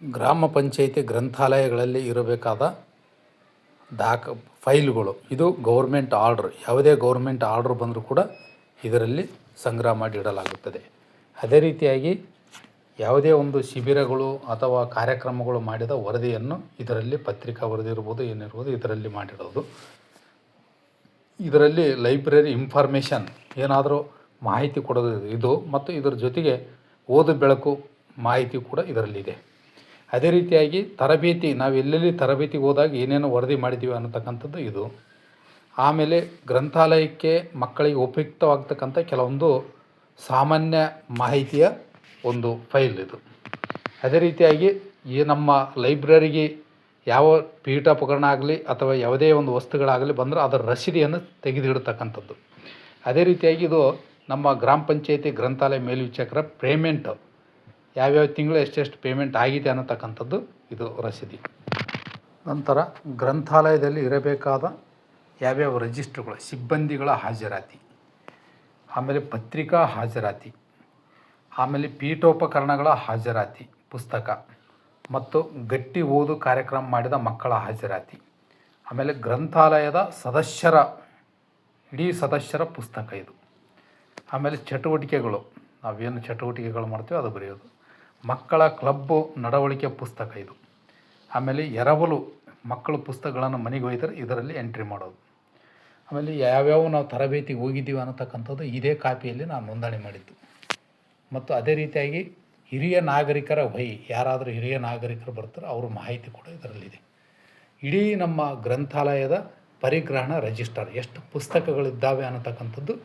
ಗ್ರಾಮ ಪಂಚಾಯಿತಿ ಗ್ರಂಥಾಲಯಗಳಲ್ಲಿ ಇರಬೇಕಾದ ಫೈಲ್ಗಳು. ಇದು ಗೌರ್ಮೆಂಟ್ ಆರ್ಡ್ರ್. ಯಾವುದೇ ಗೌರ್ಮೆಂಟ್ ಆರ್ಡ್ರ್ ಬಂದರೂ ಕೂಡ ಇದರಲ್ಲಿ ಸಂಗ್ರಹ ಮಾಡಿ ಇಡಲಾಗುತ್ತದೆ. ಅದೇ ರೀತಿಯಾಗಿ ಯಾವುದೇ ಒಂದು ಶಿಬಿರಗಳು ಅಥವಾ ಕಾರ್ಯಕ್ರಮಗಳು ಮಾಡಿದ ವರದಿಯನ್ನು ಇದರಲ್ಲಿ ಪತ್ರಿಕಾ ವರದಿ ಇರ್ಬೋದು, ಏನಿರ್ಬೋದು ಇದರಲ್ಲಿ ಮಾಡಿಡೋದು. ಇದರಲ್ಲಿ ಲೈಬ್ರರಿ ಇನ್ಫಾರ್ಮೇಷನ್ ಏನಾದರೂ ಮಾಹಿತಿ ಕೊಡೋದು ಇದು, ಮತ್ತು ಇದರ ಜೊತೆಗೆ ಓದು ಬೆಳಕು ಮಾಹಿತಿ ಕೂಡ ಇದರಲ್ಲಿದೆ. ಅದೇ ರೀತಿಯಾಗಿ ತರಬೇತಿ, ನಾವು ಎಲ್ಲೆಲ್ಲಿ ತರಬೇತಿಗೆ ಹೋದಾಗ ಏನೇನು ವರದಿ ಮಾಡಿದ್ದೀವಿ ಅನ್ನತಕ್ಕಂಥದ್ದು ಇದು. ಆಮೇಲೆ ಗ್ರಂಥಾಲಯಕ್ಕೆ ಮಕ್ಕಳಿಗೆ ಉಪಯುಕ್ತವಾಗ್ತಕ್ಕಂಥ ಕೆಲವೊಂದು ಸಾಮಾನ್ಯ ಮಾಹಿತಿಯ ಒಂದು ಫೈಲ್ ಇದು. ಅದೇ ರೀತಿಯಾಗಿ ಈ ನಮ್ಮ ಲೈಬ್ರರಿಗೆ ಯಾವ ಪೀಠೋಪಕರಣ ಆಗಲಿ ಅಥವಾ ಯಾವುದೇ ಒಂದು ವಸ್ತುಗಳಾಗಲಿ ಬಂದರೆ ಅದರ ರಸೀದಿಯನ್ನು ತೆಗೆದಿಡ್ತಕ್ಕಂಥದ್ದು. ಅದೇ ರೀತಿಯಾಗಿ ಇದು ನಮ್ಮ ಗ್ರಾಮ ಪಂಚಾಯಿತಿ ಗ್ರಂಥಾಲಯ ಮೇಲ್ವಿಚಾರಕರ ಪೇಮೆಂಟ್, ಯಾವ್ಯಾವ ತಿಂಗಳು ಎಷ್ಟೆಷ್ಟು ಪೇಮೆಂಟ್ ಆಗಿದೆ ಅನ್ನತಕ್ಕಂಥದ್ದು ಇದು ರಸೀದಿ. ನಂತರ ಗ್ರಂಥಾಲಯದಲ್ಲಿ ಇರಬೇಕಾದ ಯಾವ್ಯಾವ ರಿಜಿಸ್ಟ್ರುಗಳು, ಸಿಬ್ಬಂದಿಗಳ ಹಾಜರಾತಿ, ಆಮೇಲೆ ಪತ್ರಿಕಾ ಹಾಜರಾತಿ, ಆಮೇಲೆ ಪೀಠೋಪಕರಣಗಳ ಹಾಜರಾತಿ ಪುಸ್ತಕ, ಮತ್ತು ಗಟ್ಟಿ ಓದು ಕಾರ್ಯಕ್ರಮ ಮಾಡಿದ ಮಕ್ಕಳ ಹಾಜರಾತಿ, ಆಮೇಲೆ ಗ್ರಂಥಾಲಯದ ಇಡೀ ಸದಸ್ಯರ ಪುಸ್ತಕ ಇದು. ಆಮೇಲೆ ಚಟುವಟಿಕೆಗಳು, ನಾವೇನು ಚಟುವಟಿಕೆಗಳು ಮಾಡ್ತೀವಿ ಅದು ಬರೆಯೋದು. ಮಕ್ಕಳ ಕ್ಲಬ್ಬು ನಡವಳಿಕೆ ಪುಸ್ತಕ ಇದು. ಆಮೇಲೆ ಎರವಲು, ಮಕ್ಕಳು ಪುಸ್ತಕಗಳನ್ನು ಮನೆಗೆ ಒಯ್ದರೆ ಇದರಲ್ಲಿ ಎಂಟ್ರಿ ಮಾಡೋದು. ಆಮೇಲೆ ಯಾವ್ಯಾವ ನಾವು ತರಬೇತಿಗೆ ಹೋಗಿದ್ದೀವಿ ಅನ್ನತಕ್ಕಂಥದ್ದು ಇದೇ ಕಾಪಿಯಲ್ಲಿ ನಾನು ನೋಂದಣಿ ಮಾಡಿದ್ದು. ಮತ್ತು ಅದೇ ರೀತಿಯಾಗಿ ಹಿರಿಯ ನಾಗರಿಕರ ವಹಿ, ಯಾರಾದರೂ ಹಿರಿಯ ನಾಗರಿಕರು ಬರ್ತಾರೆ ಅವ್ರ ಮಾಹಿತಿ ಕೂಡ ಇದರಲ್ಲಿದೆ. ಇಡೀ ನಮ್ಮ ಗ್ರಂಥಾಲಯದ ಪರಿಗ್ರಹಣ ರಿಜಿಸ್ಟರ್, ಎಷ್ಟು ಪುಸ್ತಕಗಳಿದ್ದಾವೆ ಅನ್ನತಕ್ಕಂಥದ್ದು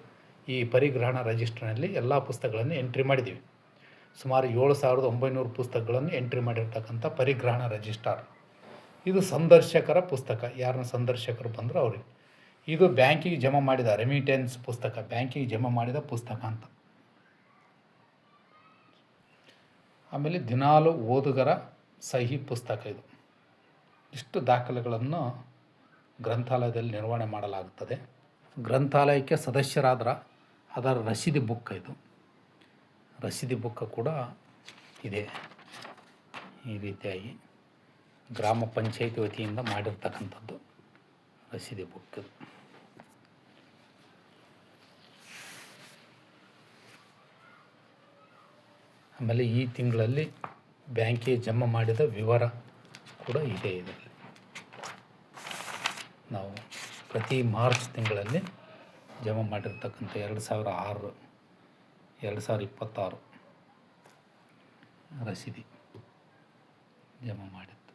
ಈ ಪರಿಗ್ರಹಣ ರಿಜಿಸ್ಟರ್ನಲ್ಲಿ ಎಲ್ಲ ಪುಸ್ತಕಗಳನ್ನು ಎಂಟ್ರಿ ಮಾಡಿದ್ದೀವಿ. ಸುಮಾರು 7,900 ಪುಸ್ತಕಗಳನ್ನು ಎಂಟ್ರಿ ಮಾಡಿರ್ತಕ್ಕಂಥ ಪರಿಗ್ರಹಣ ರಿಜಿಸ್ಟರ್ ಇದು. ಸಂದರ್ಶಕರ ಪುಸ್ತಕ, ಯಾರನ್ನ ಸಂದರ್ಶಕರು ಬಂದರೂ ಅವ್ರಿಗೆ. ಇದು ಬ್ಯಾಂಕಿಗೆ ಜಮಾ ಮಾಡಿದ ರೆಮಿಟೆನ್ಸ್ ಪುಸ್ತಕ, ಬ್ಯಾಂಕಿಗೆ ಜಮಾ ಮಾಡಿದ ಪುಸ್ತಕ ಅಂತ. ಆಮೇಲೆ ದಿನಾಲು ಓದುಗರ ಸಹಿ ಪುಸ್ತಕ ಇದು. ಇಷ್ಟು ದಾಖಲೆಗಳನ್ನು ಗ್ರಂಥಾಲಯದಲ್ಲಿ ನಿರ್ವಹಣೆ ಮಾಡಲಾಗುತ್ತದೆ. ಗ್ರಂಥಾಲಯಕ್ಕೆ ಸದಸ್ಯರಾದ್ರೆ ಅದರ ರಸೀದಿ ಬುಕ್ ಇದು. ರಸೀದಿ ಬುಕ್ ಕೂಡ ಇದೆ. ಈ ರೀತಿಯಾಗಿ ಗ್ರಾಮ ಪಂಚಾಯಿತಿ ವತಿಯಿಂದ ಮಾಡಿರ್ತಕ್ಕಂಥದ್ದು ರಸೀದಿ ಬುಕ್. ಆಮೇಲೆ ಈ ತಿಂಗಳಲ್ಲಿ ಬ್ಯಾಂಕಿಗೆ ಜಮಾ ಮಾಡಿದ ವಿವರ ಕೂಡ ಇದೆ ಇದರಲ್ಲಿ. ನಾವು ಪ್ರತಿ ಮಾರ್ಚ್ ತಿಂಗಳಲ್ಲಿ ಜಮಾ ಮಾಡಿರ್ತಕ್ಕಂಥ 2026 ರಸೀದಿ ಜಮಾ ಮಾಡಿದ್ದು.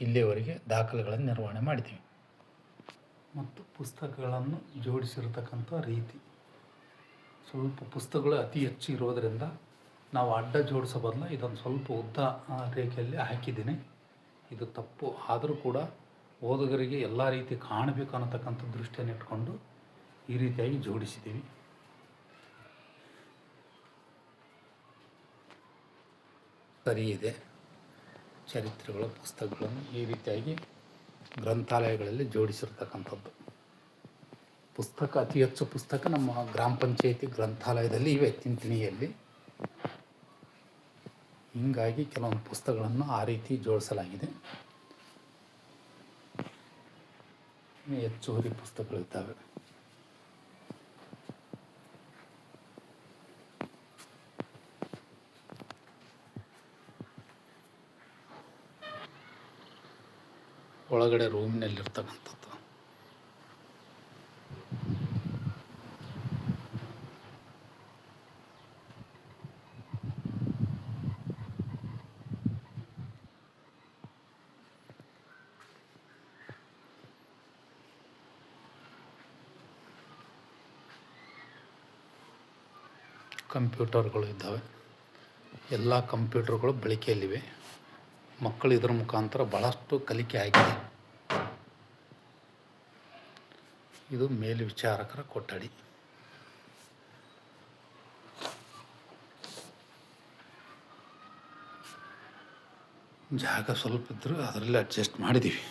ಇಲ್ಲಿಯವರೆಗೆ ದಾಖಲೆಗಳನ್ನು ನಿರ್ವಹಣೆ ಮಾಡಿದ್ದೀವಿ. ಮತ್ತು ಪುಸ್ತಕಗಳನ್ನು ಜೋಡಿಸಿರ್ತಕ್ಕಂಥ ರೀತಿ, ಸ್ವಲ್ಪ ಪುಸ್ತಕಗಳು ಅತಿ ಹೆಚ್ಚು ಇರೋದರಿಂದ ನಾವು ಅಡ್ಡ ಜೋಡಿಸೋ ಬದಲು ಇದೊಂದು ಸ್ವಲ್ಪ ಉದ್ದ ರೇಖೆಯಲ್ಲಿ ಹಾಕಿದ್ದೀನಿ. ಇದು ತಪ್ಪು ಆದರೂ ಕೂಡ ಓದುಗರಿಗೆ ಎಲ್ಲ ರೀತಿ ಕಾಣಬೇಕು ಅನ್ನತಕ್ಕಂಥ ದೃಷ್ಟಿಯನ್ನು ಇಟ್ಕೊಂಡು ಈ ರೀತಿಯಾಗಿ ಜೋಡಿಸಿದ್ದೀವಿ. ಸರಿ ಇದೆ. ಚರಿತ್ರೆಗಳ ಪುಸ್ತಕಗಳನ್ನು ಈ ರೀತಿಯಾಗಿ ಗ್ರಂಥಾಲಯಗಳಲ್ಲಿ ಜೋಡಿಸಿರ್ತಕ್ಕಂಥದ್ದು. ಪುಸ್ತಕ ಅತಿ ಹೆಚ್ಚು ಪುಸ್ತಕ ನಮ್ಮ ಗ್ರಾಮ ಪಂಚಾಯಿತಿ ಗ್ರಂಥಾಲಯದಲ್ಲಿ ಇವೆ ತಿಂತಿಣಿಯಲ್ಲಿ. ಹೀಗಾಗಿ ಕೆಲವೊಂದು ಪುಸ್ತಕಗಳನ್ನು ಆ ರೀತಿ ಜೋಡಿಸಲಾಗಿದೆ. ಹೆಚ್ಚುವರಿ ಪುಸ್ತಕಗಳಿದ್ದಾವೆ. ಒಳಗಡೆ ರೂಮಿನಲ್ಲಿರ್ತಕ್ಕಂಥದ್ದು. ಕಂಪ್ಯೂಟರ್ಗಳು ಇದ್ದಾವೆ. ಎಲ್ಲ ಕಂಪ್ಯೂಟರ್ಗಳು ಬಳಕೆಯಲ್ಲಿವೆ. ಮಕ್ಕಳು ಇದರ ಮುಖಾಂತರ ಭಾಳಷ್ಟು ಕಲಿಕೆ ಆಗಿದೆ. ಇದು ಮೇಲ್ವಿಚಾರಕರ ಕೊಠಡಿ. ಜಾಗ ಸ್ವಲ್ಪ ಇದ್ದರೂ ಅದರಲ್ಲಿ ಅಡ್ಜಸ್ಟ್ ಮಾಡಿದ್ದೀವಿ.